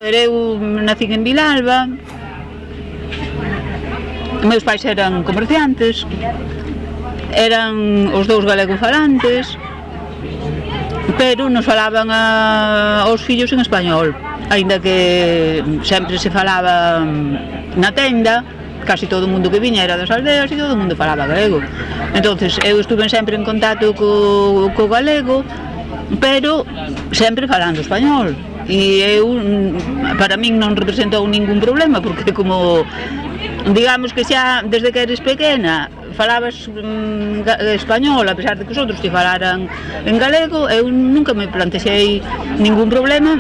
Eu nacín en Vilalba, meus pais eran comerciantes, eran os dous galegofalantes, pero nos falaban aos fillos en español, aínda que sempre se falaba na tenda, casi todo o mundo que viña era das aldeas e todo o mundo falaba galego. Entonces eu estuve sempre en contacto co galego, pero sempre falando español. E eu, para min non representou ningún problema, porque como, digamos que xa desde que eres pequena falabas español, a pesar de que os outros te falaran en galego, eu nunca me plantexei ningún problema,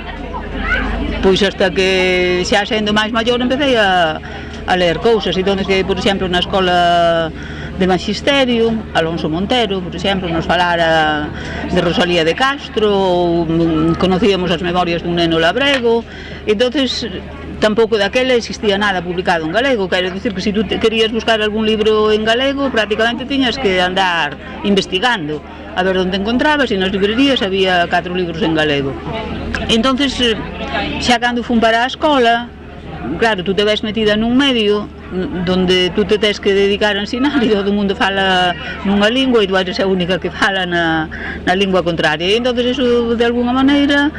pois hasta que xa sendo máis maior empecé a ler cousas, e donde que, por exemplo, na escola de Magisterio, Alonso Montero, por exemplo, nos falara de Rosalía de Castro, ou conocíamos as memorias dun neno labrego, e entonces tampouco daquela existía nada publicado en galego, quero dicir que se tú querías buscar algún libro en galego, prácticamente tiñas que andar investigando a ver onde encontrabas, e nas librerías había 4 libros en galego. Entonces, xa cando fun para a escola, claro, tú te ves metida nun medio donde tú te tens que dedicar a ensinar e todo o mundo fala nunha lingua e tú eres a única que fala na lingua contraria, e entonces eso de alguna maneira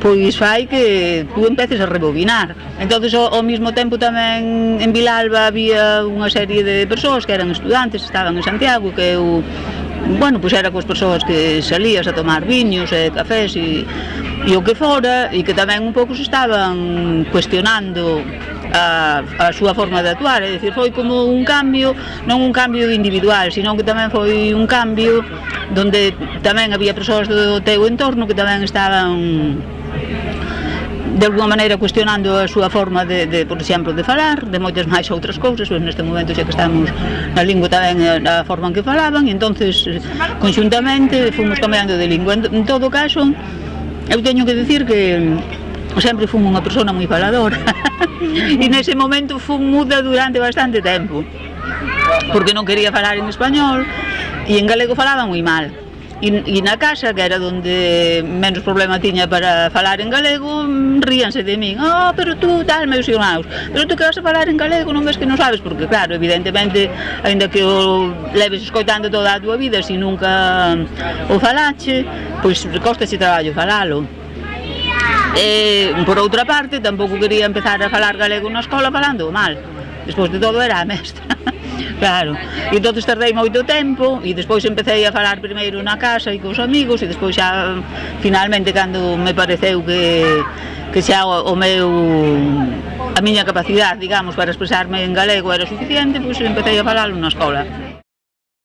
pois fai que tú empeces a rebobinar. Entonces ao mesmo tempo tamén en Vilalba había unha serie de persoas que eran estudantes, estaban en Santiago, que eu, bueno, pois era coas persoas que salías a tomar viños e cafés e o que fora, e que tamén un pouco se estaban cuestionando a súa forma de actuar, é dicir, foi como un cambio, non un cambio individual, sino que tamén foi un cambio donde tamén había persoas do teu entorno que tamén estaban de alguna maneira cuestionando a súa forma de por exemplo, de falar, de moitas máis outras cousas, pois neste momento xa que estamos na lingua tamén a forma en que falaban, e entonces conxuntamente fomos cambiando de lingua. En todo caso, eu teño que dicir que sempre fui unha persona moi faladora e nese momento fui muda durante bastante tempo, porque non quería falar en español e en galego falaba moi mal. E na casa, que era onde menos problema tiña para falar en galego, ríanse de min. Pero tú, tal, meus irmãos, pero tú que vas a falar en galego non ves que non sabes, porque claro, evidentemente, ainda que o leves escoitando toda a tua vida, se nunca o falache, pois costache traballo falalo. Por outra parte, tampouco quería empezar a falar galego na escola falando mal. Despois de todo era a mestra. Claro, e entón tardei moito tempo e despois empecé a falar primeiro na casa e cos amigos, e despois xa finalmente cando me pareceu que xa a miña capacidade, digamos, para expresarme en galego era suficiente, pois empecé a falalo na escola.